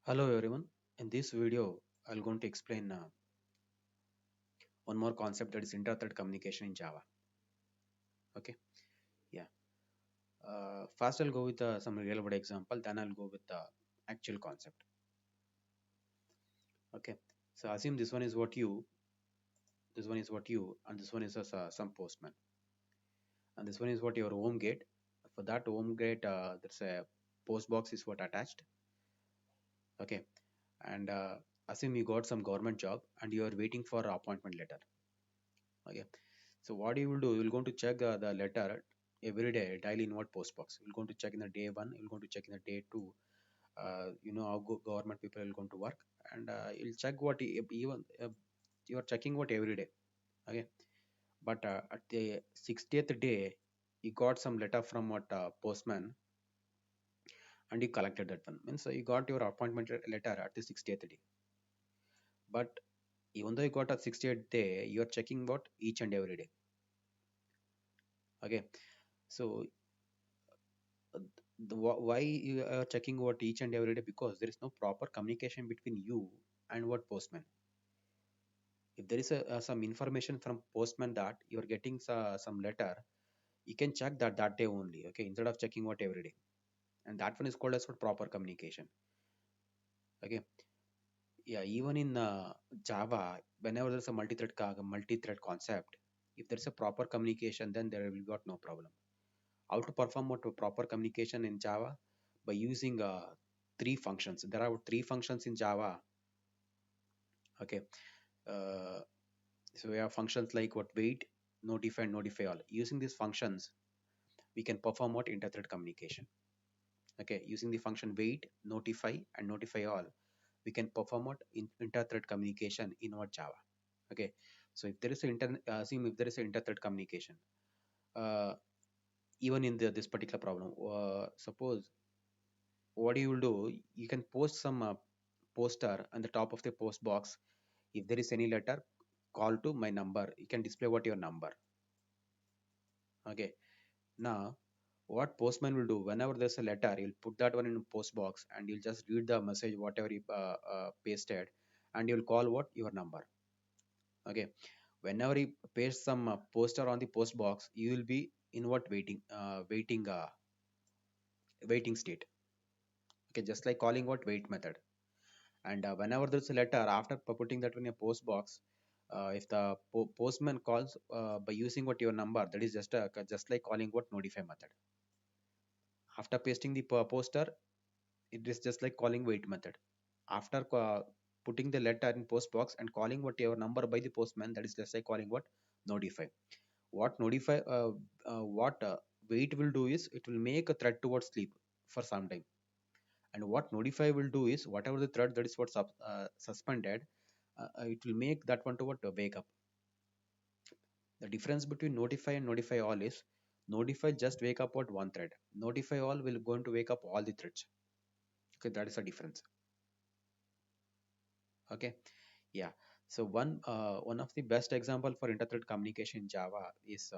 Hello everyone. In this video, I'm going to explain one more concept, that is inter-thread communication in Java. Okay. Yeah. First, I'll go with some real-world example. Then I'll go with the actual concept. Okay. So assume this one is what you, this one is what you, and this one is some postman, and this one is what your home gate. For that home gate, there's a post box is what attached. Okay. And assume you got some government job and you are waiting for appointment letter. Okay. So what you will do, you will going to check the letter every day, daily in what post box. You're going to check in the day one, you're going to check in the day two. You know how government people are going to work, and you'll check what even you are checking what every day. Okay, but at the 60th day, you got some letter from what postman, and you collected that one. Means you got your appointment letter at the 60th day. But even though you got a 60th day, you are checking what each and every day. Okay, so uh, why you are checking what each and every day, because there is no proper communication between you and what postman. If there is some information from postman that you are getting some letter, you can check that day only, okay, instead of checking what every day. And that one is called as what proper communication. Okay. Yeah, even in Java, whenever there's a multi-thread concept, if there's a proper communication, then there will be got no problem. How to perform what proper communication in Java? By using three functions. There are three functions in Java. Okay. Uh, so we have functions like what wait, notify, and notify all. Using these functions, we can perform what inter-thread communication. Okay. Using the function wait, notify, and notify all, we can perform what inter-thread communication in our Java. Okay. So if there is a assume if there is a inter-thread communication, uh, even in this particular problem, suppose what you will do, you can post some poster on the top of the post box. If there is any letter, call to my number, you can display what your number. Okay. Now what postman will do, whenever there's a letter, you'll put that one in a post box and you'll just read the message whatever you pasted, and you'll call what your number. Okay. Whenever you paste some poster on the post box, you will be in what waiting state. Okay, just like calling what wait method. And whenever there's a letter, after putting that in a post box, if the postman calls by using what your number, that is just like calling what notify method. After pasting the poster, it is just like calling wait method. After putting the letter in post box and calling what your number by the postman, that is just like calling what notify. What notify what wait will do is, it will make a thread towards sleep for some time. And what notify will do is, whatever the thread that is what suspended, it will make that one to what wake up. The difference between notify and notify all is, notify just wake up what one thread, notify all will going to wake up all the threads. Okay, that is a difference. Okay. Yeah. So one of the best example for inter-thread communication in Java is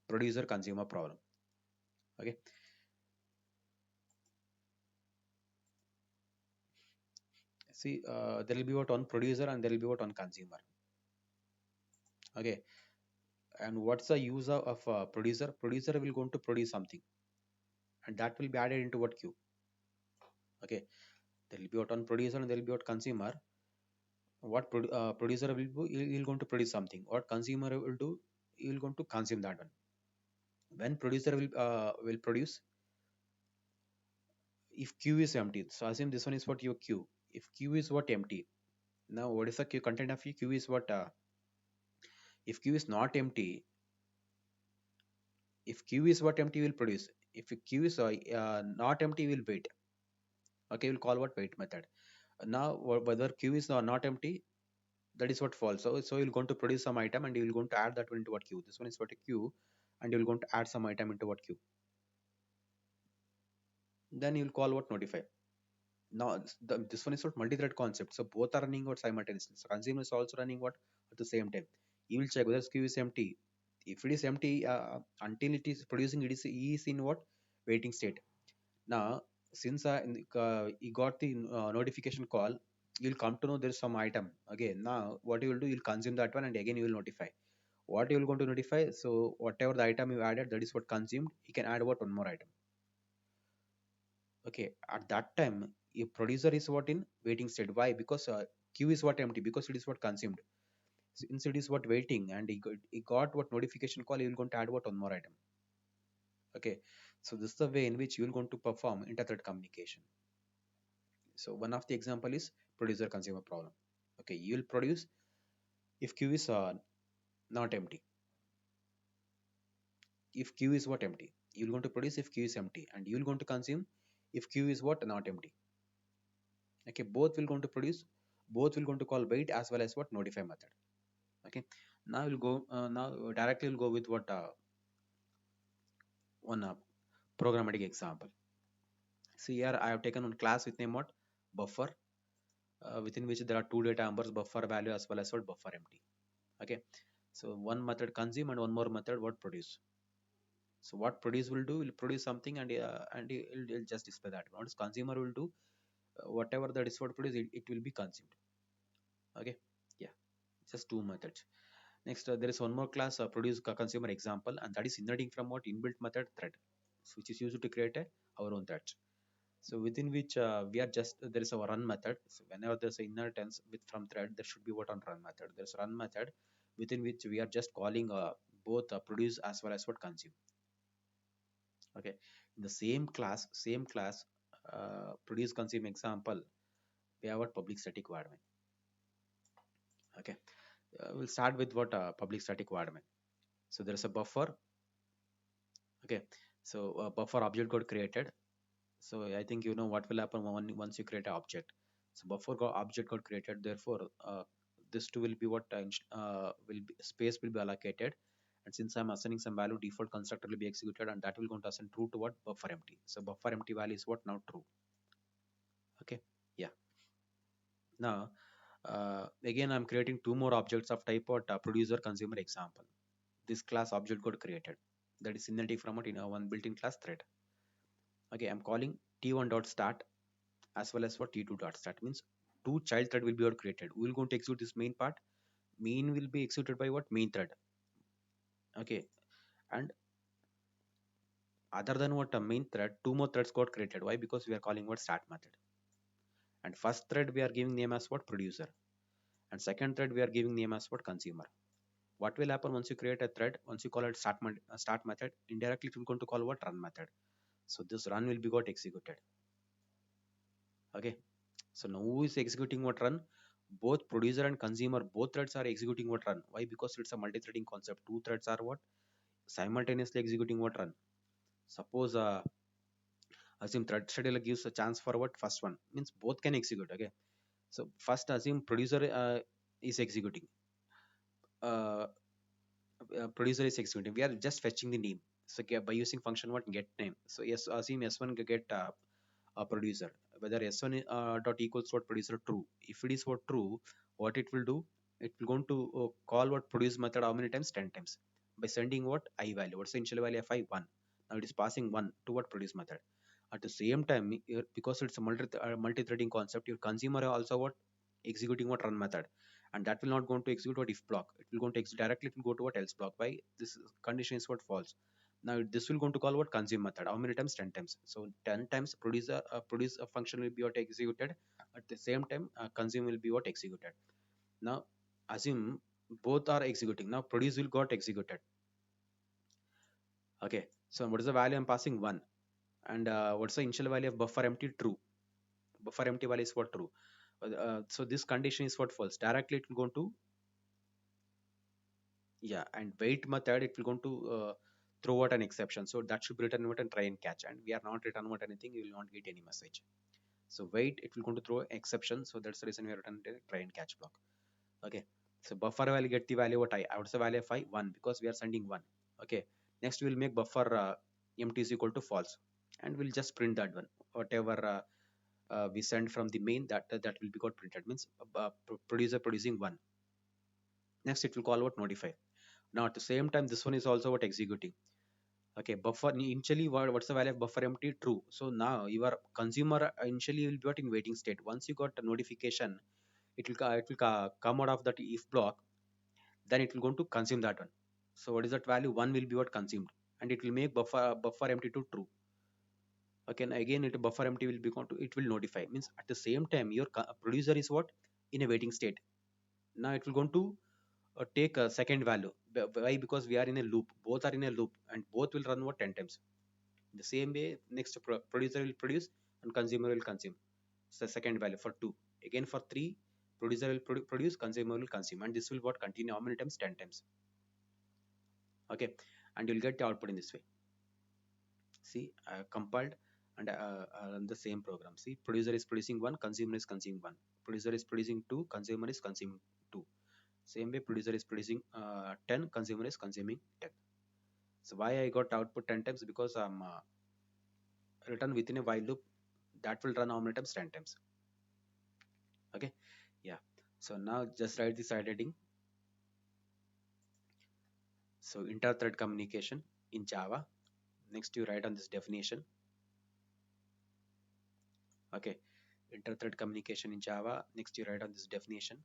producer consumer problem. Okay. See, there will be what on producer and there will be what on consumer. Okay. And what's the use of producer? Producer will going to produce something, and that will be added into what queue. Okay. There will be what on producer and there will be what consumer. What producer will do, he'll going to produce something. What consumer will do, he will going to consume that one. When producer will produce, if queue is empty, so assume this one is what your queue. If queue is what empty, now what is the queue content of your queue is what if queue is not empty, if queue is what empty will produce. If queue is not empty, will wait. Okay, we'll call what wait method. Now whether queue is not empty, that is what false. So you're going to produce some item and you're going to add that one into what queue. This one is what a queue, and you're going to add some item into what queue. Then you'll call what notify. Now this one is what multi-thread concept. So both are running what simultaneously. So consumer is also running what at the same time. You will check whether queue is empty. If it is empty, until it is producing, is in what waiting state. Now since he got the notification call, you'll come to know there's some item. Again, now what you will do, you'll consume that one, and again you will notify what you will going to notify. So whatever the item you added, that is what consumed. You can add what one more item. Okay, at that time a producer is what in waiting state. Why? Because queue is what empty, because it is what consumed. Since it is what waiting, and he got what notification call, you will going to add what one more item. Okay, so this is the way in which you will going to perform inter-thread communication. So one of the example is producer consumer problem. Okay, you will produce if queue is not empty. If queue is what empty, you're going to produce if queue is empty, and you're going to consume if queue is what not empty. Okay, both will going to produce, both will going to call wait as well as what notify method. Okay, now we'll go now directly we'll go with what one programmatic example. See here I have taken one class with name what buffer, within which there are two data numbers, buffer value as well as what buffer empty. Okay, so one method consume and one more method what produce. So what produce will do, will produce something, and it'll just display that. What is consumer will do, whatever that is what produce, it will be consumed. Okay, yeah, just two methods. Next, there is one more class, produce consumer example, and that is inheriting from what inbuilt method thread, which is used to create our own threads. So within which we are just there is a run method. So whenever there's an inheritance with from thread, there should be what on run method. There's run method within which we are just calling both produce as well as what consume. Okay, in the same class, produce consume example, we have what public static varchar. Okay, we'll start with what public static varchar. So there is a buffer. Okay, so buffer object got created. So I think you know what will happen once you create an object. So buffer object got created, therefore this two will be what will be space will be allocated, and since I'm assigning some value, default constructor will be executed, and that will going to assign true to what buffer empty. So buffer empty value is what now true. Okay, yeah. Now again I'm creating two more objects of type what producer consumer example. This class object got created, that is inheriting from it in a one built-in class thread. Okay, I'm calling t1 dot start as well as what t2 dot start, means two child thread will be created. We'll going to execute this main part. Main will be executed by what main thread. Okay, and other than what a main thread, two more threads got created. Why? Because we are calling what start method. And first thread we are giving name as what producer, and second thread we are giving name as what consumer. What will happen once you create a thread, once you call it start method, indirectly it will going to call what run method. So this run will be got executed. Okay, so now who is executing what run? Both producer and consumer, both threads are executing what run. Why? Because it's a multi-threading concept. Two threads are what simultaneously executing what run. Suppose assume thread scheduler gives a chance for what first one, means both can execute. Okay, so first assume producer is executing. Uh, Producer is executing. We are just fetching the name. So by using function what get name. So yes, assume s1 get a producer. Whether s1 dot equals what producer true. If it is what true, what it will do? It will going to call what produce method how many times? 10 times. By sending what I value. What's the initial value of I? 1. Now it is passing 1 to what produce method. At the same time, because it's a multi-threading concept, your consumer also what executing what run method, and that will not go to execute what if block. It will go to execute directly. It will go to what else block. Why? This condition is what false. Now this will go to call what consume method. How many times? 10 times. So 10 times produce a function will be what executed. At the same time, consume will be what executed. Now assume both are executing. Now produce will got executed. Okay. So what is the value I'm passing? 1. And what's the initial value of buffer empty? True. Buffer empty value is what true. So this condition is what false. Directly it will go to, yeah, and wait method it will going to throw out an exception. So that should be written out and try and catch, and we are not written out anything, you will not get any message. So wait, it will going to throw exception. So that's the reason we are written try and catch block. Okay, so buffer will get the value what I what's the value of I? 1, because we are sending 1. Okay, next we will make buffer empty is equal to false, and we'll just print that one. Whatever we send from the main, that will be got printed, means producer producing 1. Next it will call what notify. Now at the same time this one is also what executing. Okay, buffer initially, what's the value of buffer empty? True. So now your consumer initially will be in waiting state. Once you got a notification, come out of that if block, then it will going to consume that one. So what is that value? One will be what consumed, and it will make buffer empty to true. Okay, and again it buffer empty will be going to, it will notify, means at the same time your producer is what, in a waiting state. Now it will going to take a second value. Why? Because we are in a loop, both are in a loop, and both will run what 10 times. The same way, next producer will produce and consumer will consume. So the second value for 2, again for 3, producer will produce, consumer will consume, and this will what continue how many times? 10 times. Okay, and you'll get the output in this way. See, compiled and run the same program. See, producer is producing 1, consumer is consuming 1. Producer is producing 2, consumer is consuming 2. Same way, producer is producing 10, consumer is consuming 10. So why I got output 10 times? Because I'm written within a while loop that will run how many times? 10 times. Okay, yeah. So now just write the side heading. So inter-thread communication in Java. Next you write on this definition. Okay, inter-thread communication in Java. Next you write on this definition.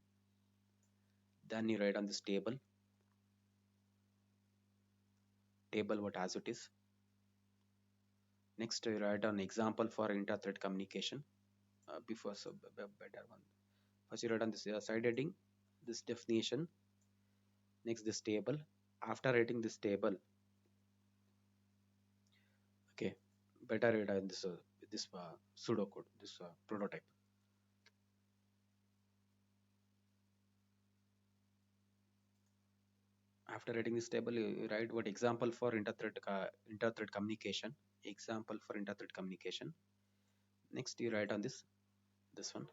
Then you write on this table what as it is. Next you write an example for inter-thread communication. Before, so better one. First you write on this side heading, this definition. Next this table. After writing this table, okay, better write on this pseudocode, this prototype. After writing this table, you write what example for inter-thread communication. Example for inter-thread communication. Next you write on this one.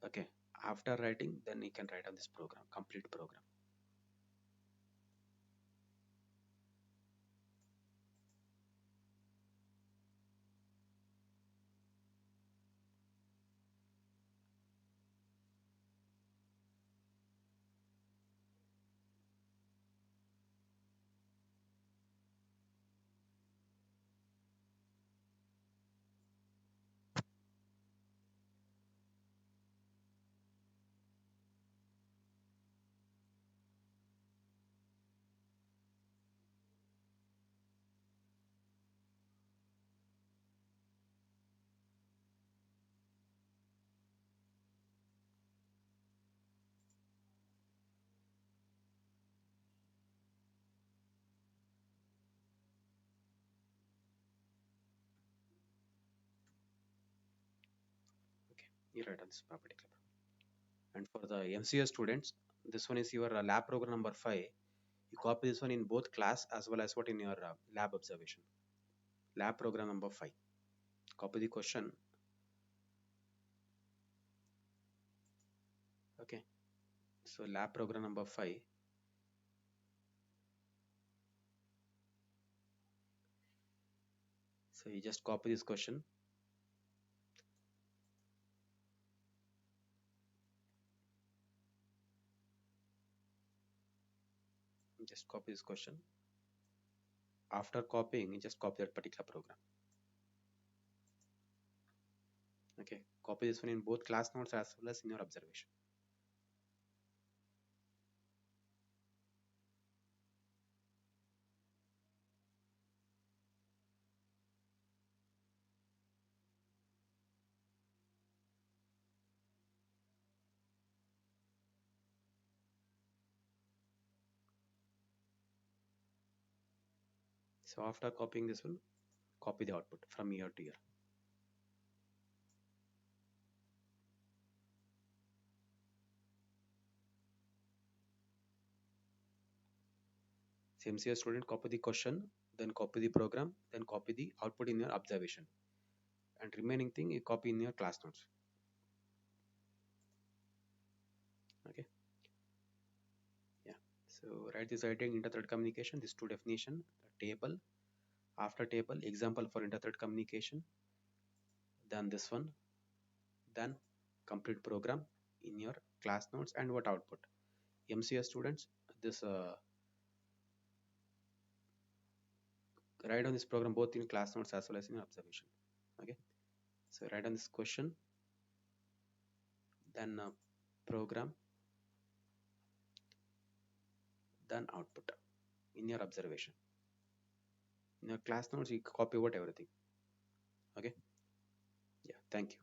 Okay, after writing, then you can write on this program, complete program. Okay, you write on this particular. And for the MCA students, this one is your lab program number 5. You copy this one in both class as well as what in your lab observation. Lab program number 5. Copy the question. Okay. So lab program number 5. So you just copy this question. Just copy this question. After copying, you just copy that particular program. Okay. Copy this one in both class notes as well as in your observation. So after copying this one, copy the output from here to here. CMCS student, copy the question, then copy the program, then copy the output in your observation. And remaining thing you copy in your class notes. Okay. Yeah. So write this writing inter-thread communication, this two definition, table, after table, example for inter-thread communication, then this one, then complete program in your class notes and what output. MCS students, this write down this program both in class notes as well as in observation. Okay, so write down this question, then program, then output in your observation. In your class notes, you copy out everything. Okay, yeah, thank you.